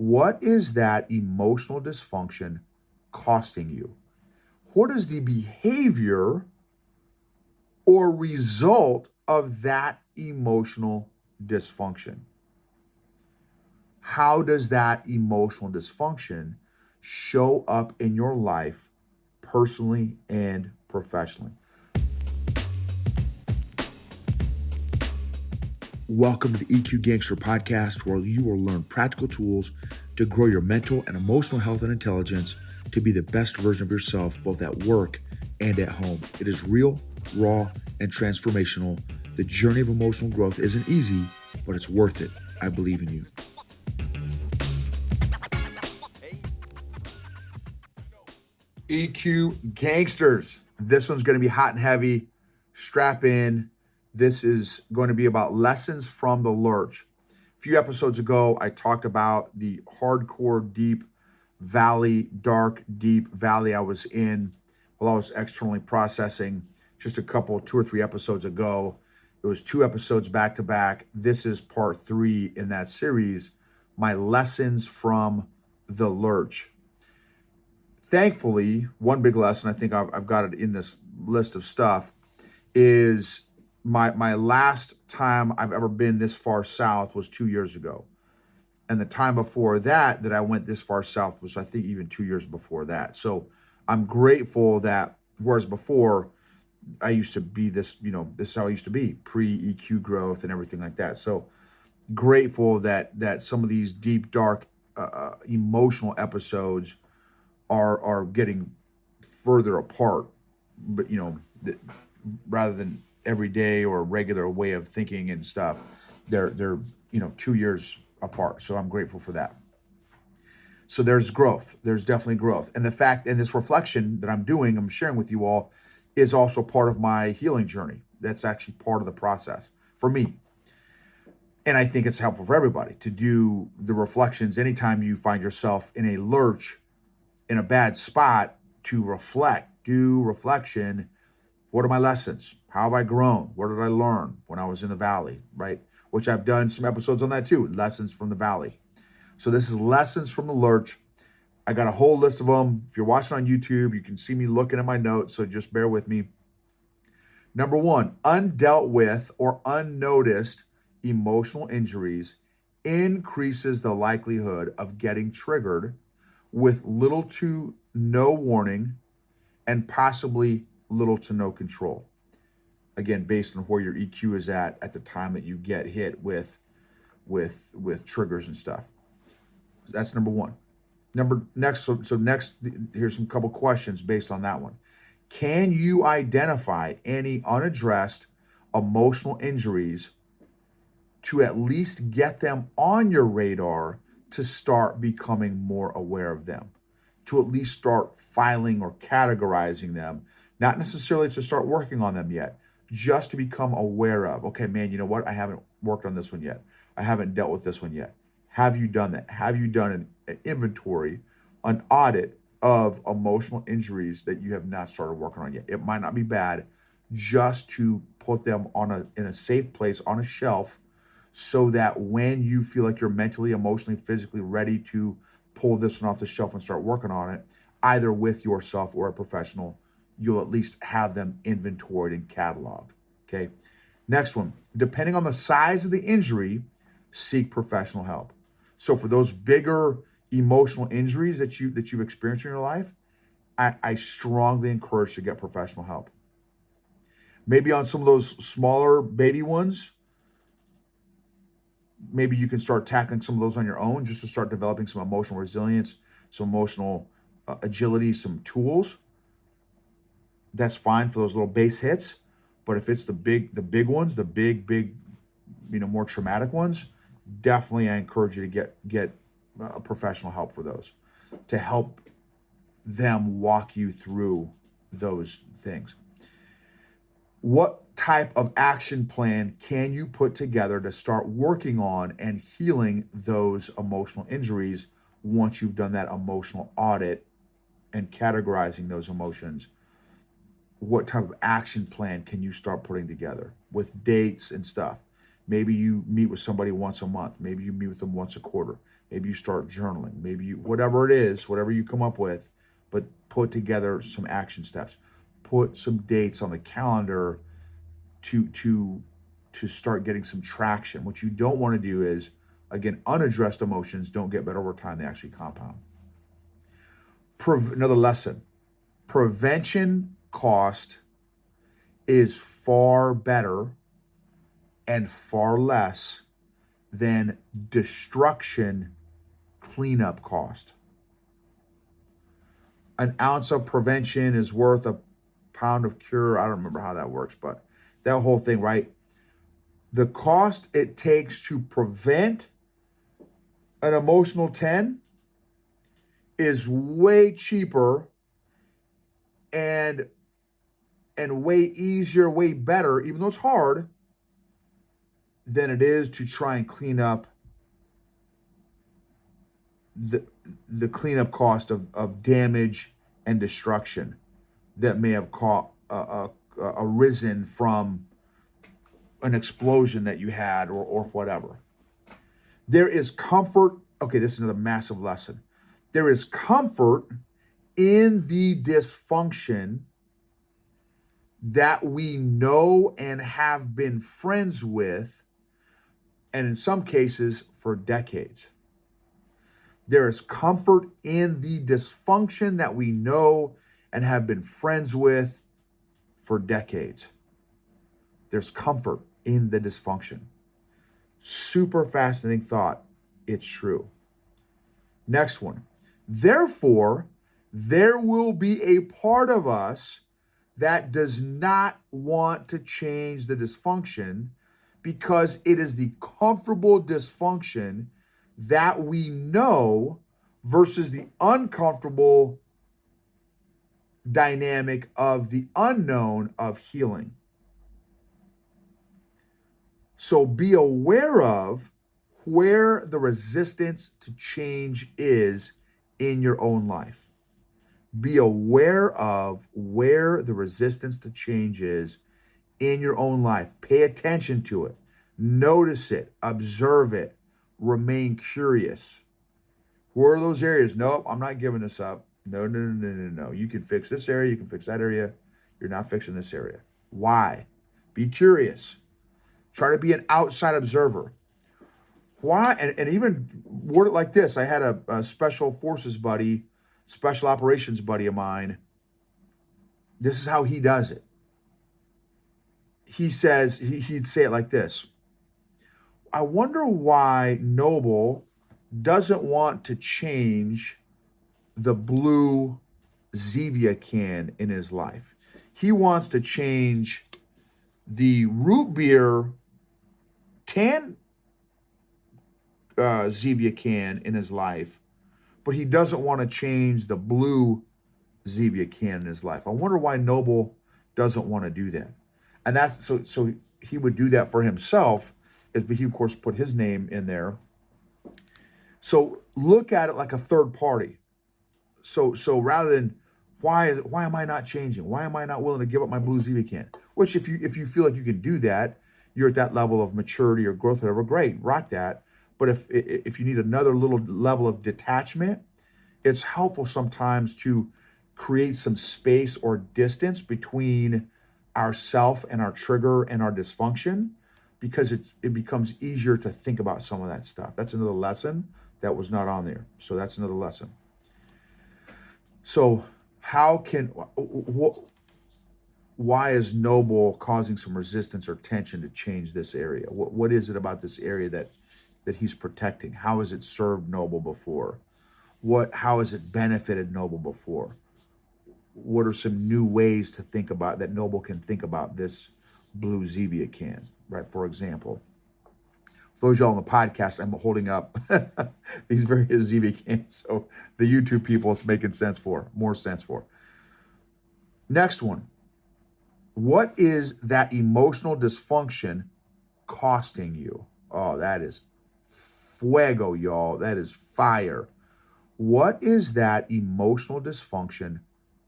What is that emotional dysfunction costing you? What is the behavior or result of that emotional dysfunction? How does that emotional dysfunction show up in your life personally and professionally? Welcome to the EQ Gangster podcast, where you will learn practical tools to grow your mental and emotional health and intelligence to be the best version of yourself, both at work and at home. It is real, raw, and transformational. The journey of emotional growth isn't easy, but it's worth it. I believe in you. EQ Gangsters. This one's going to be hot and heavy. Strap in. This is going to be about lessons from the Lurch. A few episodes ago, I talked about the hardcore, deep valley, dark, deep valley I was in while I was externally processing just two or three episodes ago. It was 2 episodes back to back. This is part 3 in that series, my lessons from the Lurch. Thankfully, one big lesson, I think I've got it in this list of stuff, is my last time I've ever been this far south was 2 years ago. And the time before that I went this far south was, I think, even 2 years before that. So I'm grateful that, whereas before I used to be this is how I used to be, pre-EQ growth and everything like that. So grateful that some of these deep, dark, emotional episodes are getting further apart, but rather than everyday or regular way of thinking and stuff, they're 2 years apart. So I'm grateful for that. So there's growth. There's definitely growth. And the fact, and this reflection that I'm sharing with you all, is also part of my healing journey. That's actually part of the process for me. And I think it's helpful for everybody to do the reflections anytime you find yourself in a lurch, in a bad spot, to do reflection. What are my lessons? How have I grown? What did I learn when I was in the valley, right? Which I've done some episodes on that too, lessons from the valley. So this is lessons from the Lurch. I got a whole list of them. If you're watching on YouTube, you can see me looking at my notes, so just bear with me. Number 1, undealt with or unnoticed emotional injuries increases the likelihood of getting triggered with little to no warning and possibly little to no control. Again, based on where your EQ is at the time that you get hit with triggers and stuff. That's number 1. Next, here's some couple questions based on that one. Can you identify any unaddressed emotional injuries to at least get them on your radar to start becoming more aware of them, to at least start filing or categorizing them, not necessarily to start working on them yet, just to become aware of, okay, man, you know what? I haven't worked on this one yet. I haven't dealt with this one yet. Have you done that? Have you done an inventory, an audit of emotional injuries that you have not started working on yet? It might not be bad, just to put them in a safe place on a shelf, so that when you feel like you're mentally, emotionally, physically ready to pull this one off the shelf and start working on it, either with yourself or a professional, you'll at least have them inventoried and cataloged. Okay. Next one, depending on the size of the injury, seek professional help. So for those bigger emotional injuries that you've experienced in your life, I strongly encourage to get professional help. Maybe on some of those smaller baby ones, maybe you can start tackling some of those on your own, just to start developing some emotional resilience, some emotional agility, some tools. That's fine for those little base hits. But if it's the big ones, the big, more traumatic ones, definitely I encourage you to get professional help for those, to help them walk you through those things. What type of action plan can you put together to start working on and healing those emotional injuries once you've done that emotional audit and categorizing those emotions? What type of action plan can you start putting together with dates and stuff? Maybe you meet with somebody once a month. Maybe you meet with them once a quarter. Maybe you start journaling. Maybe whatever it is, whatever you come up with, but put together some action steps. Put some dates on the calendar to start getting some traction. What you don't want to do is, again, unaddressed emotions don't get better over time. They actually compound. Another lesson. Prevention cost is far better and far less than destruction cleanup cost. An ounce of prevention is worth a pound of cure. I don't remember how that works, but that whole thing, right? The cost it takes to prevent an emotional 10 is way cheaper and way easier, way better, even though it's hard, than it is to try and clean up the cleanup cost of damage and destruction that may have arisen from an explosion that you had or whatever. There is comfort. Okay, this is another massive lesson. There is comfort in the dysfunction that we know and have been friends with, and in some cases for decades. There is comfort in the dysfunction that we know and have been friends with for decades. There's comfort in the dysfunction. Super fascinating thought. It's true. Next one. Therefore, there will be a part of us that does not want to change the dysfunction because it is the comfortable dysfunction that we know versus the uncomfortable dynamic of the unknown of healing. So be aware of where the resistance to change is in your own life. Be aware of where the resistance to change is in your own life. Pay attention to it. Notice it. Observe it. Remain curious. Where are those areas? Nope, I'm not giving this up. No. You can fix this area. You can fix that area. You're not fixing this area. Why? Be curious. Try to be an outside observer. Why? And even word it like this. I had a special forces buddy, special operations buddy of mine. This is how he does it. He says, he'd say it like this. I wonder why Noble doesn't want to change the blue Zevia can in his life. He wants to change the root beer tan Zevia can in his life, but he doesn't want to change the blue Zevia can in his life. I wonder why Noble doesn't want to do that. And that's so he would do that for himself, but he of course put his name in there. So look at it like a third party. So rather than why am I not changing? Why am I not willing to give up my blue Zevia can? Which if you feel like you can do that, you're at that level of maturity or growth, whatever, great, rock that. But if you need another little level of detachment, it's helpful sometimes to create some space or distance between ourself and our trigger and our dysfunction, because it becomes easier to think about some of that stuff. That's another lesson that was not on there. So that's another lesson. So why is Noble causing some resistance or tension to change this area? What is it about this area that he's protecting? How has it served Noble before? How has it benefited Noble before? What are some new ways to think about that Noble can think about this blue Zevia can, right? For example, for those of y'all on the podcast, I'm holding up these various Zevia cans. So the YouTube people, it's making more sense for. Next one. What is that emotional dysfunction costing you? Oh, that is fuego, y'all. That is fire. What is that emotional dysfunction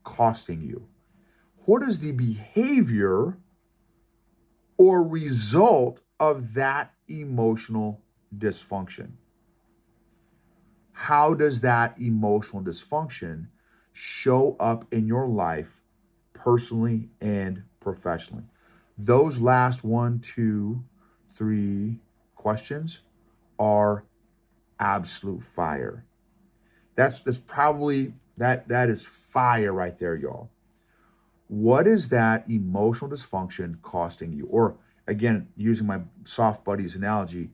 costing you? What is the behavior or result of that emotional dysfunction? how does that emotional dysfunction show up in your life personally and professionally? Those last 1, 2, 3 questions are absolute fire. That's probably that is fire right there, y'all. What is that emotional dysfunction costing you? Or again, using my soft buddies analogy,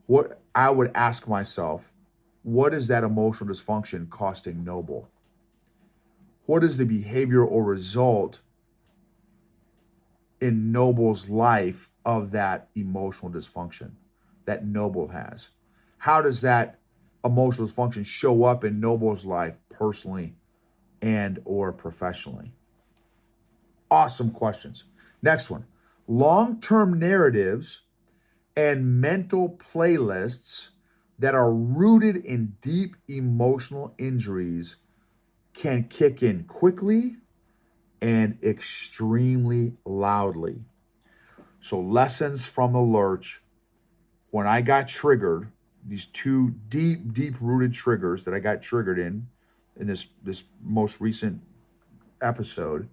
what I would ask myself, what is that emotional dysfunction costing Noble? What is the behavior or result in Noble's life of that emotional dysfunction that Noble has? How does that emotional dysfunction show up in Noble's life personally and or professionally? Awesome questions. Next one. Long-term narratives and mental playlists that are rooted in deep emotional injuries can kick in quickly and extremely loudly. So lessons from the Lurch. When I got triggered, these two deep rooted triggers that I got triggered in this most recent episode,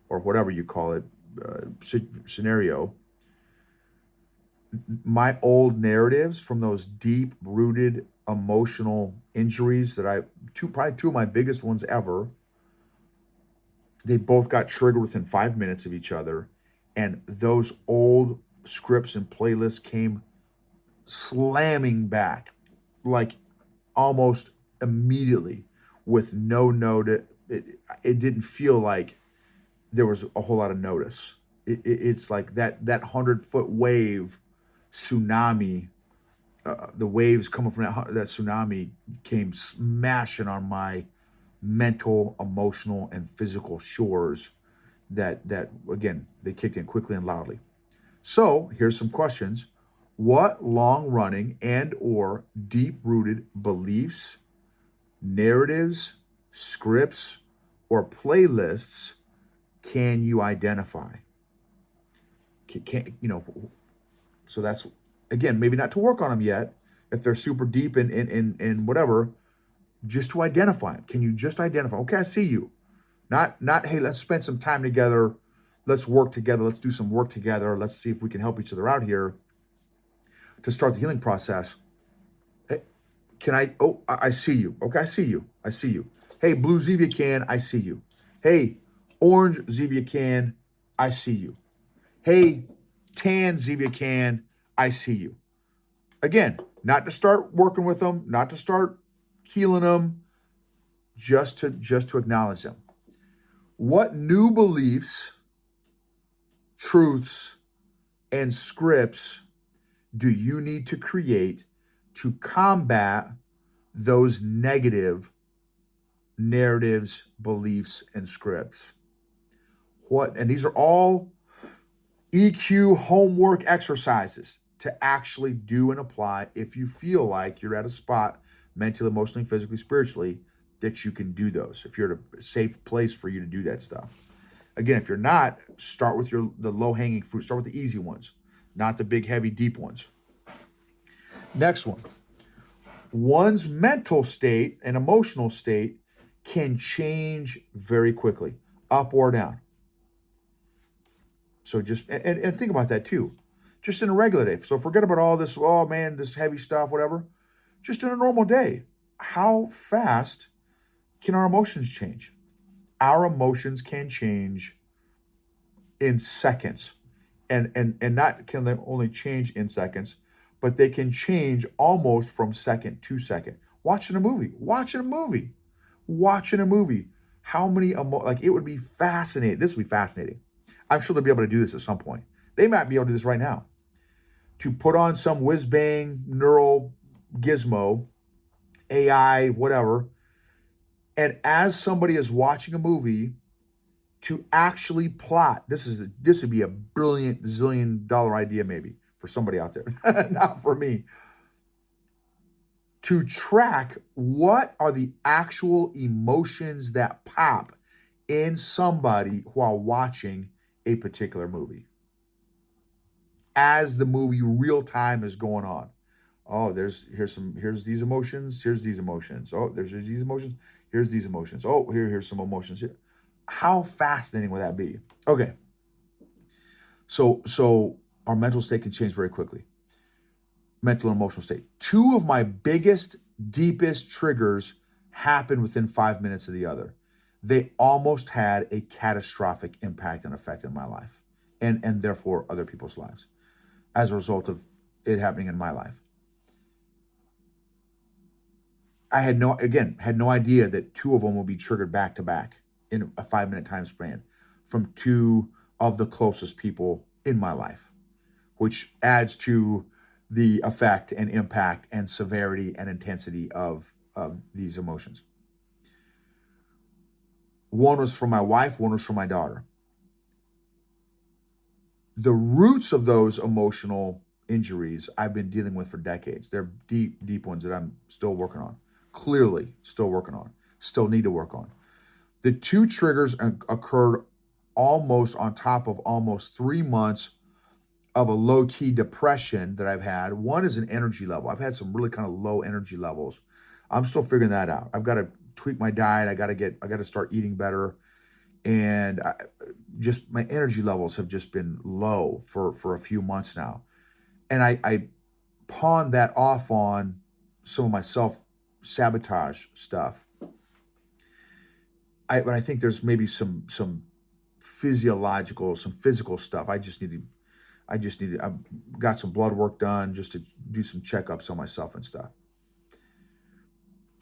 or whatever you call it, scenario, my old narratives from those deep rooted emotional injuries that probably two of my biggest ones ever, they both got triggered within 5 minutes of each other. And those old scripts and playlists came slamming back like almost immediately with no notice. It didn't feel like there was a whole lot of notice. It's like that 100-foot wave tsunami. The waves coming from that tsunami came smashing on my mental, emotional, and physical shores. That again, they kicked in quickly and loudly. So here's some questions. What long-running and or deep-rooted beliefs, narratives, scripts, or playlists can you identify? So that's, again, maybe not to work on them yet, if they're super deep in whatever, just to identify them. Can you just identify? Okay, I see you. Not hey, let's spend some time together. Let's work together. Let's do some work together. Let's see if we can help each other out here to start the healing process. Hey, can I? Oh, I see you. Okay, I see you. I see you. Hey, blue Zevia can. I see you. Hey, orange Zevia can. I see you. Hey, tan Zevia can. I see you. Again, not to start working with them, not to start healing them, just to acknowledge them. What new beliefs, truths, and scripts do you need to create to combat those negative narratives, beliefs, and scripts? And these are all EQ homework exercises to actually do and apply if you feel like you're at a spot mentally, emotionally, physically, spiritually, that you can do those. If you're at a safe place for you to do that stuff. Again, if you're not, start with the low-hanging fruit. Start with the easy ones, not the big, heavy, deep ones. Next one. One's mental state and emotional state can change very quickly, up or down. So just, and think about that too. Just in a regular day. So forget about all this, oh man, this heavy stuff, whatever. Just in a normal day, how fast can our emotions change? Our emotions can change in seconds. And not can they only change in seconds, but they can change almost from second to second. Watching a movie. How many like, it would be fascinating. This would be fascinating. I'm sure they'll be able to do this at some point. They might be able to do this right now. To put on some whiz bang neural gizmo, AI, whatever, and as somebody is watching a movie, to actually plot. This would be a brilliant $1 zillion idea maybe for somebody out there, not for me. To track what are the actual emotions that pop in somebody while watching a particular movie as the movie real time is going on. Oh, here's these emotions, here's these emotions. Oh, there's these emotions, here's these emotions. Oh, here's some emotions here. How fascinating would that be? Okay, so our mental state can change very quickly. Mental and emotional state. Two of my biggest, deepest triggers happened within 5 minutes of the other. They almost had a catastrophic impact and effect in my life, and therefore other people's lives as a result of it happening in my life. I had no idea that two of them would be triggered back to back in a 5 minute time span from two of the closest people in my life, which adds to the effect and impact and severity and intensity of these emotions. One was from my wife, one was from my daughter. The roots of those emotional injuries I've been dealing with for decades. They're deep, deep ones that I'm still working on. Clearly, still working on, still need to work on. The two triggers occurred almost on top of almost 3 months of a low key depression that I've had. One is an energy level. I've had some really kind of low energy levels. I'm still figuring that out. I've got to tweak my diet. I got to start eating better. And just my energy levels have just been low for a few months now. And I pawned that off on some of my self sabotage stuff. But I think there's maybe some physiological, some physical stuff. I've got some blood work done just to do some checkups on myself and stuff.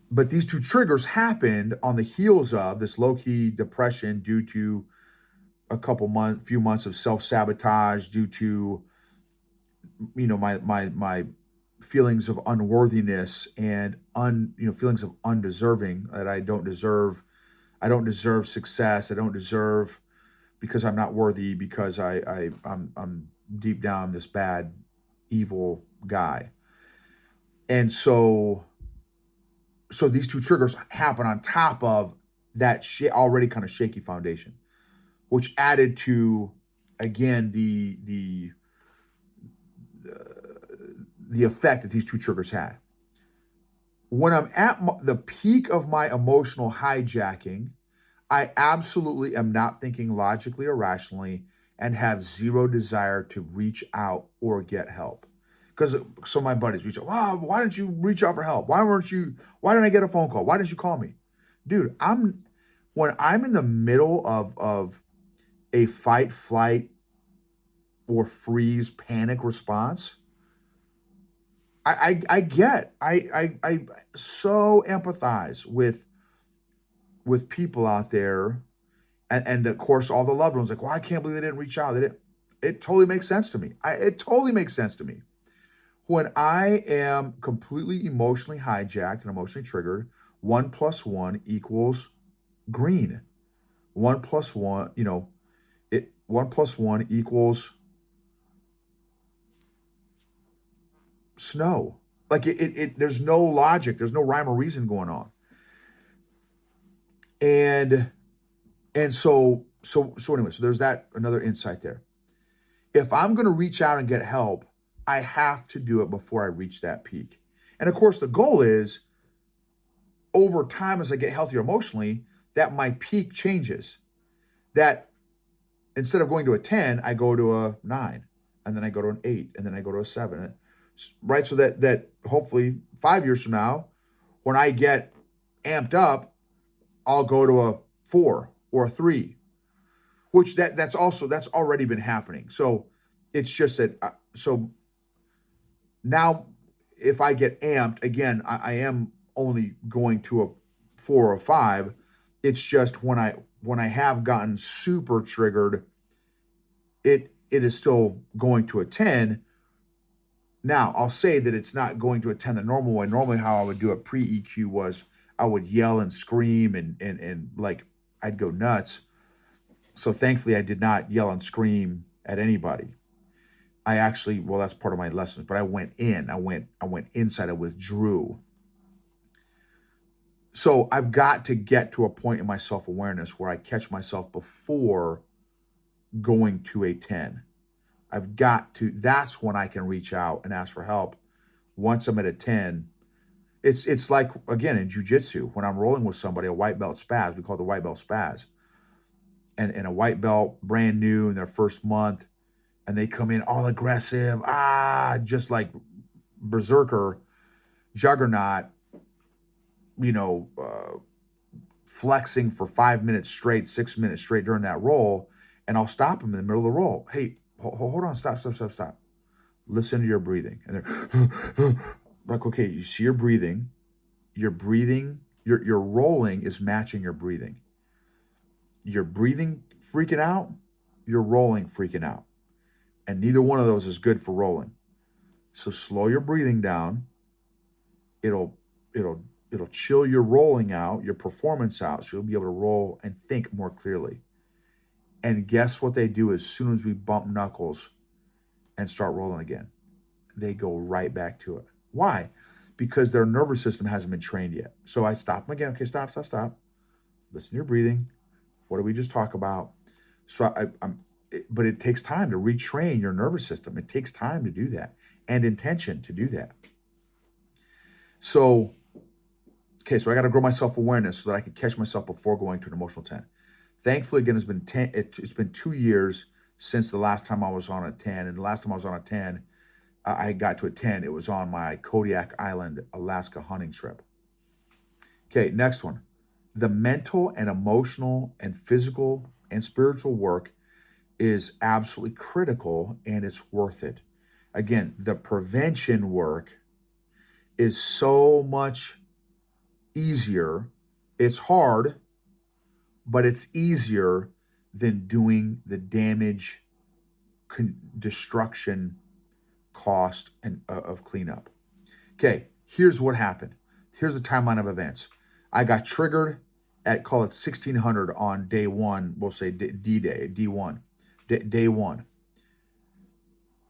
But these two triggers happened on the heels of this low key depression due to few months of self sabotage, due to my feelings of unworthiness and feelings of undeserving, that I don't deserve success. I don't deserve, because I'm not worthy, because I'm deep down this bad, evil guy. And so these two triggers happen on top of that already kind of shaky foundation, which added to, again, the effect that these two triggers had. When I'm at the peak of my emotional hijacking, I absolutely am not thinking logically or rationally and have zero desire to reach out or get help. Because some of my buddies reach out, wow, why didn't you reach out for help? Why didn't I get a phone call? Why didn't you call me? Dude, when I'm in the middle of a fight, flight, or freeze panic response, I so empathize with people out there, and of course all the loved ones, like, well, I can't believe they didn't reach out. They didn't. It totally makes sense to me. It totally makes sense to me. When I am completely emotionally hijacked and emotionally triggered, 1 plus 1 equals green. 1 plus 1, 1 plus 1 equals snow. Like there's no logic, there's no rhyme or reason going on. And anyway, so there's that another insight there. If I'm going to reach out and get help, I have to do it before I reach that peak. And of course, the goal is, over time, as I get healthier emotionally, that my peak changes. That instead of going to a 10, I go to a 9, and then I go to an 8, and then I go to a 7. Right? So that hopefully 5 years from now, when I get amped up, I'll go to a 4 or a 3, which that's already been happening. So it's just that, so now if I get amped again, I am only going to a 4 or 5. It's just when I have gotten super triggered, it is still going to a 10. Now, I'll say that it's not going to a 10 the normal way. Normally, how I would do it pre-EQ was I would yell and scream and like I'd go nuts. So thankfully, I did not yell and scream at anybody. I actually, well, that's part of my lessons, but I went in. I went inside. I withdrew. So I've got to get to a point in my self-awareness where I catch myself before going to a 10. That's when I can reach out and ask for help Once I'm at a 10, it's like, again, in jujitsu, when I'm rolling with somebody, a white belt spaz, we call it the white belt spaz, and a white belt brand new in their first month, and they come in all aggressive, just like berserker, juggernaut, you know, flexing for 5 minutes straight, 6 minutes straight during that roll, and I'll stop them in the middle of the roll. Hey, hold on, stop. Listen to your breathing. And they're like, okay, you see your breathing. Your breathing, your rolling is matching your breathing. You're breathing freaking out, you're rolling freaking out. And neither one of those is good for rolling. So slow your breathing down. It'll it'll it'll chill your rolling out, your performance out, so you'll be able to roll and think more clearly. And guess what they do as soon as we bump knuckles and start rolling again? They go right back to it. Why? Because their nervous system hasn't been trained yet. So I stop them again. Okay, stop. Listen to your breathing. What did we just talk about? So but it takes time to retrain your nervous system. It takes time to do that and intention to do that. So, okay, so I got to grow my self-awareness so that I can catch myself before going to an emotional 10. Thankfully, again, it's been 2 years since the last time I was on a 10. And the last time I was on a 10, I got to a 10. It was on my Kodiak Island, Alaska hunting trip. Okay, next one. The mental and emotional and physical and spiritual work is absolutely critical, and it's worth it. Again, the prevention work is so much easier. It's hard, but it's easier than doing the damage, destruction, cost, and of cleanup. Okay, here's what happened. Here's the timeline of events. I got triggered at, call it 1600 on day one. We'll say D-Day, D1, day one.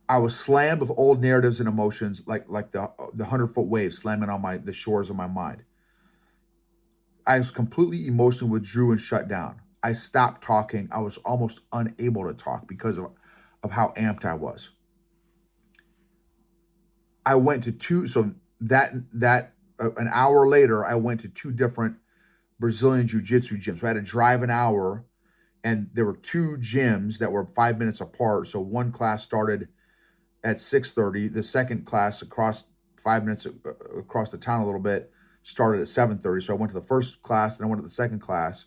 I was slammed with old narratives and emotions, like the 100-foot wave slamming on the shores of my mind. I was completely emotionally withdrew and shut down. I stopped talking. I was almost unable to talk because of how amped I was. I went to two, so that an hour later, I went to 2 different Brazilian jiu-jitsu gyms. So I had to drive an hour, and there were 2 gyms that were 5 minutes apart. So one class started at 6:30. The second class across 5 minutes across the town a little bit started at 7:30. So I went to the first class, and I went to the second class,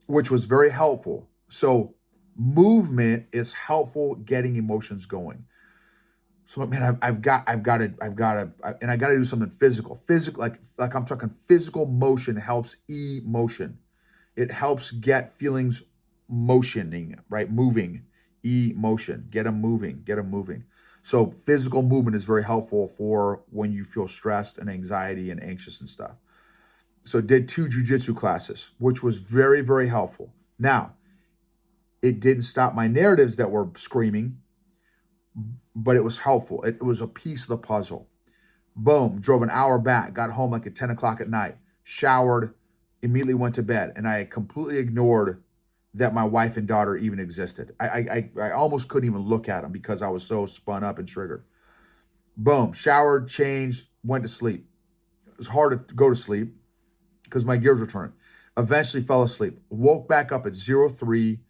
which was very helpful. So movement is helpful getting emotions going. So, man, I've got to, and I got to do something physical. Physical, like I'm talking physical motion helps emotion. It helps get feelings motioning, right? Moving, emotion, get them moving. So physical movement is very helpful for when you feel stressed and anxiety and anxious and stuff. So did 2 jujitsu classes, which was very, very helpful. Now, it didn't stop my narratives that were screaming, but it was helpful. It was a piece of the puzzle. Boom, drove an hour back, got home like at 10 o'clock at night, showered, immediately went to bed. And I completely ignored that my wife and daughter even existed. I almost couldn't even look at them because I was so spun up and triggered. Boom, showered, changed, went to sleep. It was hard to go to sleep because my gears were turning. Eventually fell asleep. Woke back up at 03,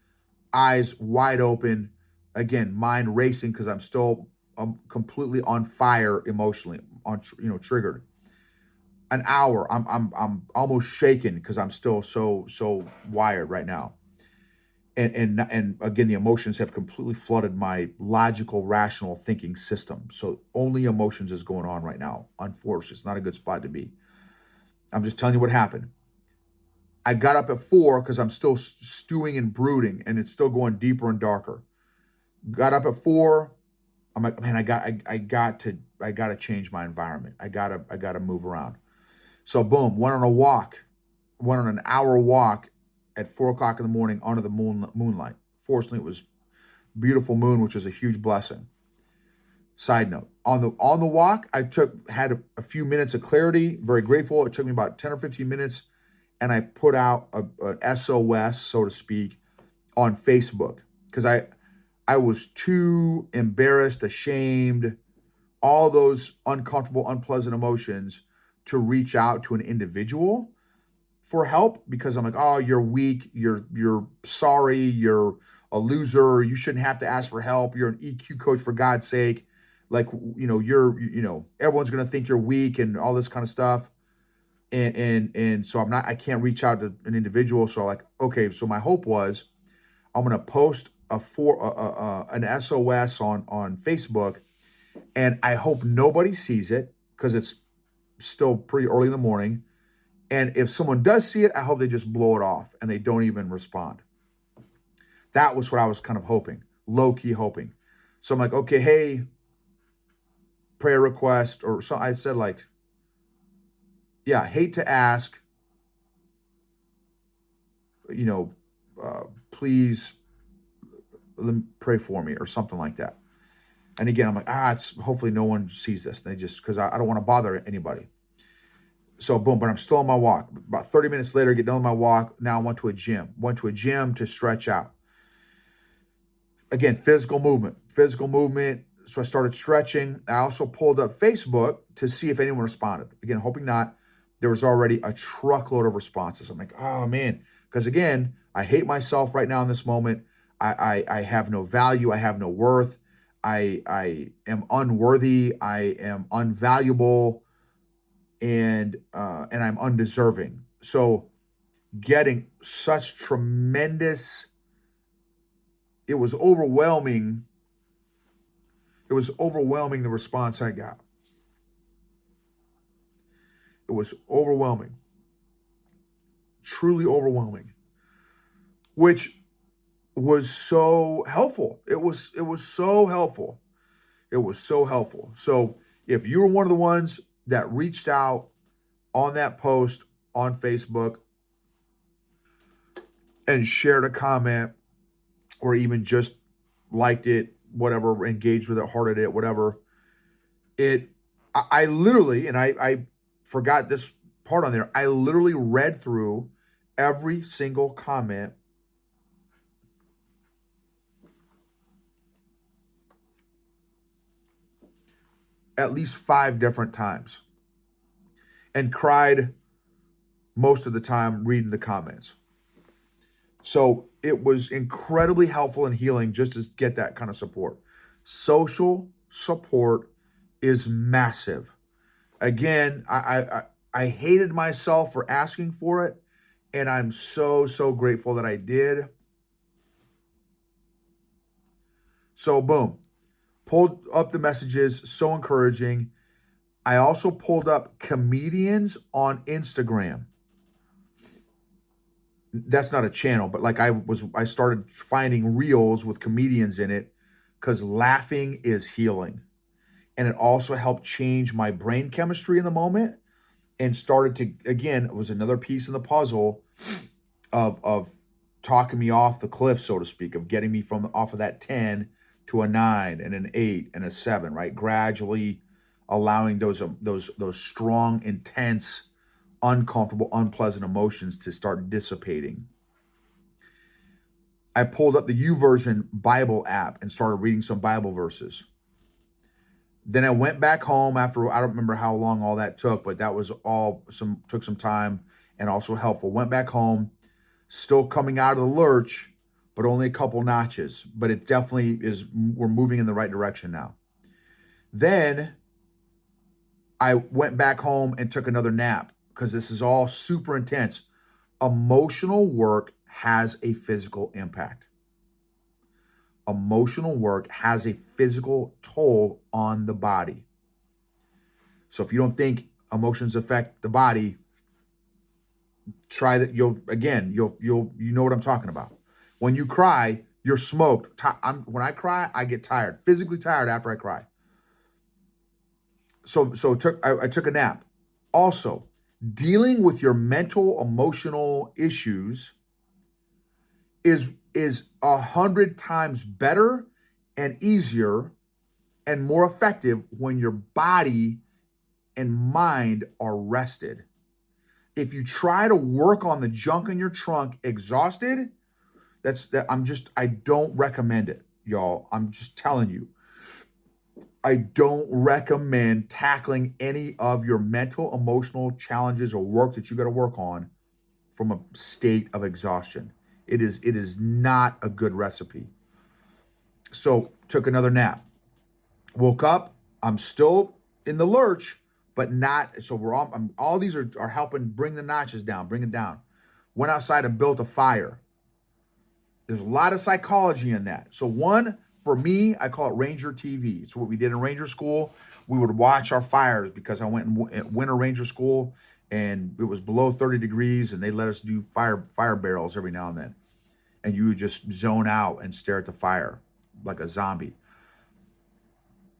eyes wide open. Again, mind racing because I'm completely on fire emotionally, triggered. An hour, I'm almost shaken because I'm still so wired right now. And again, the emotions have completely flooded my logical, rational thinking system. So only emotions is going on right now. Unfortunately, it's not a good spot to be. I'm just telling you what happened. I got up at 4 because I'm still stewing and brooding, and it's still going deeper and darker. Got up at 4. I'm like, man, I got to change my environment. I gotta move around. So boom, went on an hour walk at 4 o'clock in the morning under the moonlight. Fortunately, it was beautiful moon, which was a huge blessing. Side note, on the walk, I had a few minutes of clarity, very grateful. It took me about 10 or 15 minutes, and I put out a SOS, so to speak, on Facebook because I was too embarrassed, ashamed, all those uncomfortable, unpleasant emotions to reach out to an individual for help, because I'm like, oh, you're weak, you're sorry, you're a loser, you shouldn't have to ask for help, you're an EQ coach for God's sake. Like, everyone's gonna think you're weak and all this kind of stuff. And so I can't reach out to an individual. So like, okay, so my hope was I'm gonna post an SOS on Facebook, and I hope nobody sees it because it's still pretty early in the morning. And if someone does see it, I hope they just blow it off and they don't even respond. That was what I was kind of hoping, low key hoping. So I'm like, okay, hey, prayer request, or so I said, like, yeah, hate to ask, please pray for me or something like that. And again, I'm like, it's hopefully no one sees this. They just, because I don't want to bother anybody. So boom, but I'm still on my walk. About 30 minutes later, get done with my walk. Now I went to a gym to stretch out. Again, physical movement. So I started stretching. I also pulled up Facebook to see if anyone responded. Again, hoping not. There was already a truckload of responses. I'm like, oh man. Because again, I hate myself right now in this moment. I have no value. I have no worth. I am unworthy. I am unvaluable, and I'm undeserving. So getting such tremendous, it was overwhelming. It was overwhelming, the response I got. It was overwhelming. Truly overwhelming. Which was so helpful. It was so helpful. It was so helpful. So if you were one of the ones that reached out on that post on Facebook and shared a comment, or even just liked it, whatever, engaged with it, hearted it, whatever, I literally, and I forgot this part on there, I literally read through every single comment at least 5 different times and cried most of the time reading the comments. So it was incredibly helpful and healing just to get that kind of support. Social support is massive. Again, I hated myself for asking for it, and I'm so grateful that I did. So boom, pulled up the messages, so encouraging. I also pulled up comedians on Instagram. That's not a channel, but like I started finding reels with comedians in it, because laughing is healing. And it also helped change my brain chemistry in the moment, and started to, again, it was another piece in the puzzle of talking me off the cliff, so to speak, of getting me from off of that 10 to a 9 and an 8 and a 7, right? Gradually allowing those strong, intense, uncomfortable, unpleasant emotions to start dissipating. I pulled up the YouVersion Bible app and started reading some Bible verses. Then I went back home after, I don't remember how long all that took, but that was took some time and also helpful. Went back home, still coming out of the lurch, but only a couple notches. But it definitely is, we're moving in the right direction now. Then I went back home and took another nap, because this is all super intense. Emotional work has a physical impact. Emotional work has a physical toll on the body. So if you don't think emotions affect the body, try that. You know what I'm talking about. When you cry, you're smoked. When I cry, I get tired, physically tired after I cry. So I took a nap. Also, dealing with your mental, emotional issues is 100 times better and easier and more effective when your body and mind are rested. If you try to work on the junk in your trunk exhausted, I don't recommend it, y'all. I'm just telling you. I don't recommend tackling any of your mental, emotional challenges or work that you got to work on from a state of exhaustion. It is not a good recipe. So took another nap. Woke up. I'm still in the lurch, but not. So we're all these are helping bring the notches down, bring it down. Went outside and built a fire. There's a lot of psychology in that. So one, for me, I call it Ranger TV. It's what we did in Ranger School. We would watch our fires because I went in winter Ranger School and it was below 30 degrees and they let us do fire barrels every now and then. And you would just zone out and stare at the fire like a zombie.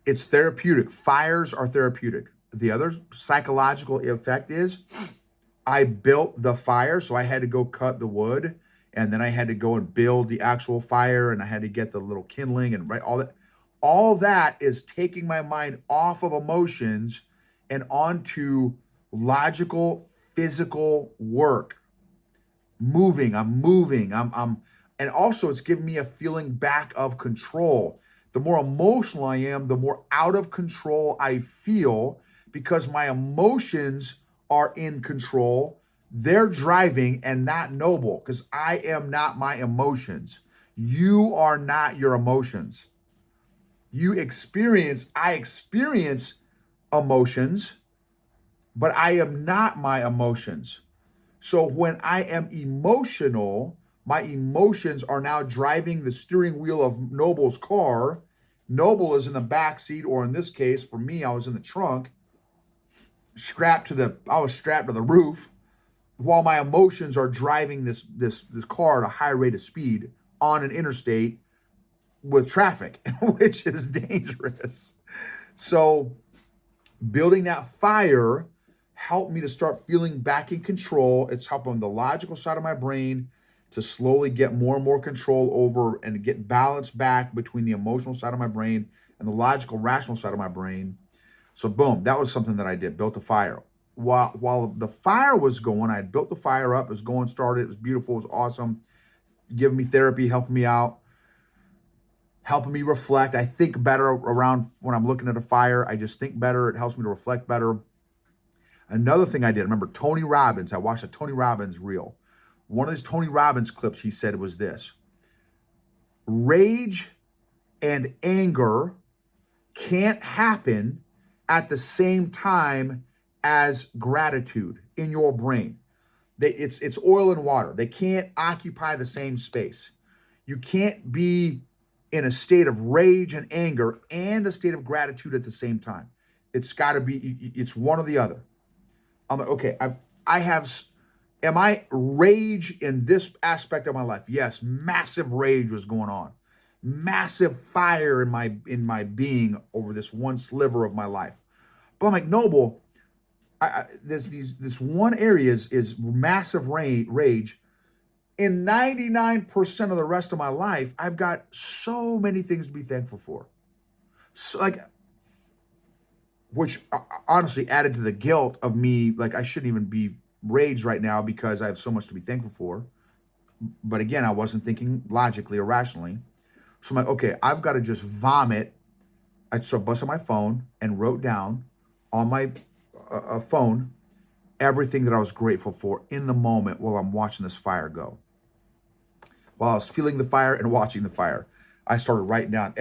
It's therapeutic. Fires are therapeutic. The other psychological effect is I built the fire, so I had to go cut the wood, and then I had to go and build the actual fire, and I had to get the little kindling and right all that. All that is taking my mind off of emotions and onto logical, physical work. I'm moving. And also it's giving me a feeling back of control. The more emotional I am, the more out of control I feel because my emotions are in control. They're driving and not Noble because I am not my emotions. You are not your emotions. I experience emotions, but I am not my emotions. So when I am emotional, my emotions are now driving the steering wheel of Noble's car. Noble is in the back seat, or in this case, for me, I was in the trunk, I was strapped to the roof, while my emotions are driving this car at a high rate of speed on an interstate with traffic, which is dangerous. So building that fire helped me to start feeling back in control. It's helping the logical side of my brain to slowly get more and more control over and get balance back between the emotional side of my brain and the logical, rational side of my brain. So boom, that was something that I did, built a fire. While the fire was going, I had built the fire up, it was going, started, it was beautiful, it was awesome, giving me therapy, helping me out, helping me reflect. I think better around when I'm looking at a fire. I just think better. It helps me to reflect better. Another thing I did, remember Tony Robbins, I watched a Tony Robbins reel. One of these Tony Robbins clips he said was this: rage and anger can't happen at the same time as gratitude in your brain. It's oil and water. They can't occupy the same space. You can't be in a state of rage and anger and a state of gratitude at the same time. It's got to be, it's one or the other. I'm like, okay, am I rage in this aspect of my life? Yes, massive rage was going on. Massive fire in my being over this one sliver of my life. But I'm like, Noble, this one area is massive rage. In 99% of the rest of my life, I've got so many things to be thankful for. So which honestly added to the guilt of me, like I shouldn't even be raged right now because I have so much to be thankful for. But again, I wasn't thinking logically or rationally. So I'm like, okay, I've got to just vomit. I so busted my phone and wrote down on my phone everything that I was grateful for in the moment while I'm watching this fire go. While I was feeling the fire and watching the fire, I started writing down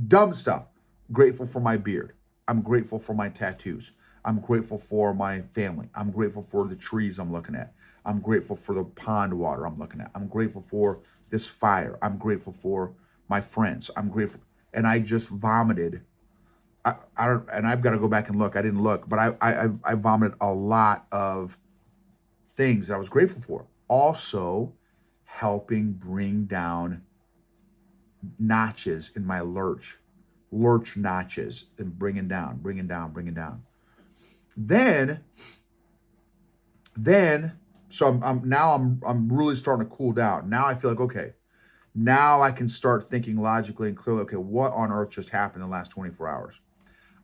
dumb stuff. Grateful for my beard. I'm grateful for my tattoos. I'm grateful for my family. I'm grateful for the trees I'm looking at. I'm grateful for the pond water I'm looking at. I'm grateful for this fire. I'm grateful for my friends. I'm grateful. And I just vomited. I don't, and I've got to go back and look. I didn't look, but I vomited a lot of things that I was grateful for. Also, helping bring down notches in my lurch notches, and bringing down. Then, so I'm really starting to cool down. Now I feel like, okay, now I can start thinking logically and clearly, okay, what on earth just happened in the last 24 hours?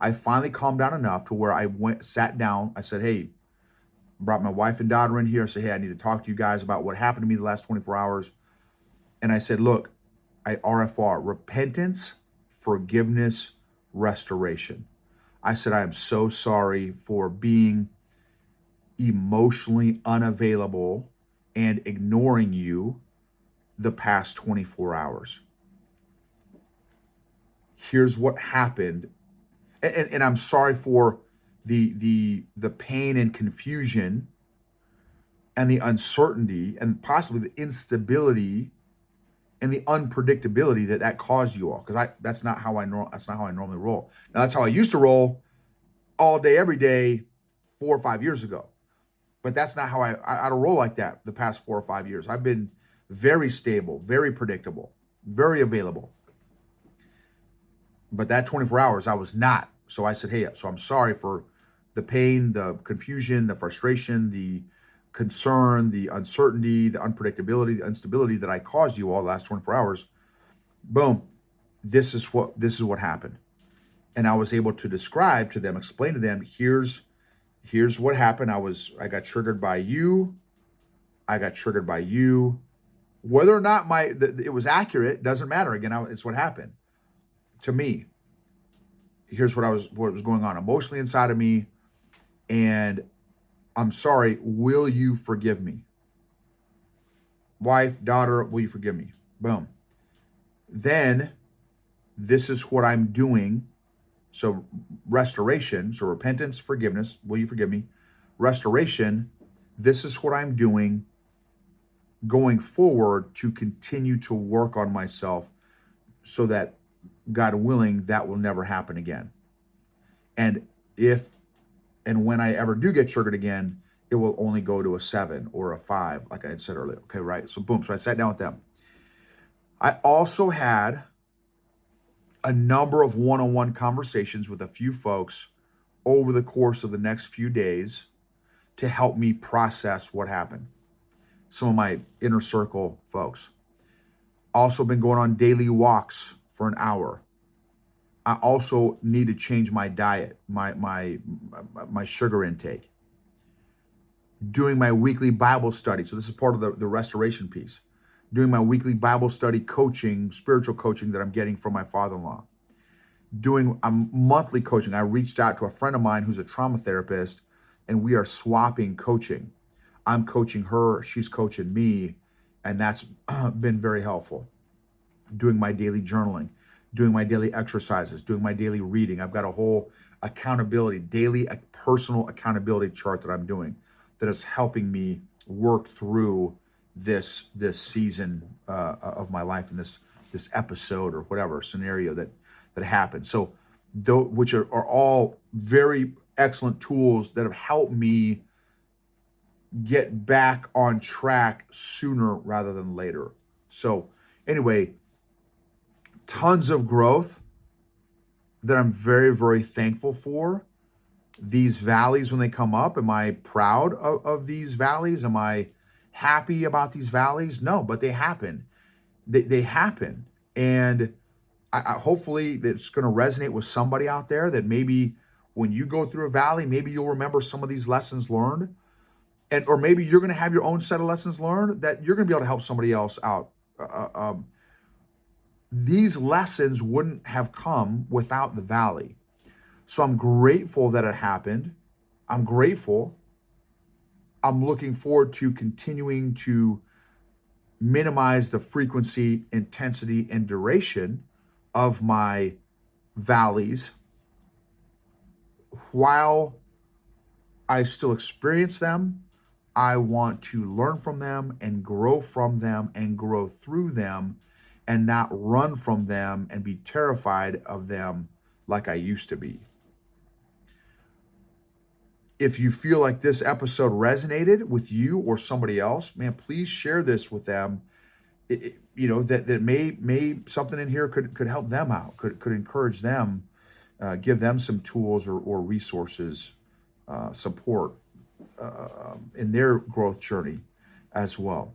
I finally calmed down enough to where sat down. I said, hey, brought my wife and daughter in here. I said, hey, I need to talk to you guys about what happened to me the last 24 hours. And I said, look, RFR, repentance, forgiveness, restoration. I said, I am so sorry for being emotionally unavailable and ignoring you the past 24 hours. Here's what happened. And I'm sorry for the pain and confusion and the uncertainty and possibly the instability and the unpredictability that caused you all. Because that's not how I normally roll. Now that's how I used to roll all day, every day, 4 or 5 years ago. But that's not how I don't roll like that the past 4 or 5 years. I've been very stable, very predictable, very available. But that 24 hours, I was not. So I said, hey, so I'm sorry for the pain, the confusion, the frustration, the concern, the uncertainty, the unpredictability, the instability that I caused you all the last 24 hours. Boom. This is what happened. And I was able to describe to them, explain to them, here's what happened. I got triggered by you. Whether or not it was accurate doesn't matter. Again, it's what happened to me. Here's what was going on emotionally inside of me, and I'm sorry. Will you forgive me? Wife, daughter, will you forgive me? Boom. Then this is what I'm doing. So restoration, so repentance, forgiveness, will you forgive me? Restoration, this is what I'm doing going forward to continue to work on myself so that, God willing, that will never happen again. And if and when I ever do get triggered again, it will only go to a 7 or a 5, like I had said earlier. Okay, right? So boom. So I sat down with them. I also had a number of one-on-one conversations with a few folks over the course of the next few days to help me process what happened. Some of my inner circle folks. Also been going on daily walks for an hour. I also need to change my diet, my sugar intake. Doing my weekly Bible study. So this is part of the restoration piece. Doing my weekly Bible study coaching, spiritual coaching that I'm getting from my father-in-law. Doing a monthly coaching. I reached out to a friend of mine who's a trauma therapist, and we are swapping coaching. I'm coaching her, she's coaching me, and that's been very helpful. Doing my daily journaling, doing my daily exercises, doing my daily reading. I've got a whole daily personal accountability chart that I'm doing that is helping me work through this season of my life and this episode or whatever scenario that happened. So, which are all very excellent tools that have helped me get back on track sooner rather than later. So anyway, tons of growth that I'm very, very thankful for. These valleys, when they come up, am I proud of these valleys? Am I happy about these valleys? No, but they happen. They happen. And I hopefully it's going to resonate with somebody out there that maybe when you go through a valley, maybe you'll remember some of these lessons learned. Or maybe you're going to have your own set of lessons learned that you're going to be able to help somebody else out. These lessons wouldn't have come without the valley. So I'm grateful that it happened. I'm grateful. I'm looking forward to continuing to minimize the frequency, intensity, and duration of my valleys while I still experience them. I want to learn from them and grow from them and grow through them and not run from them and be terrified of them like I used to be. If you feel like this episode resonated with you or somebody else, man, please share this with them. That may something in here could help them out, could encourage them, give them some tools or resources, support in their growth journey as well.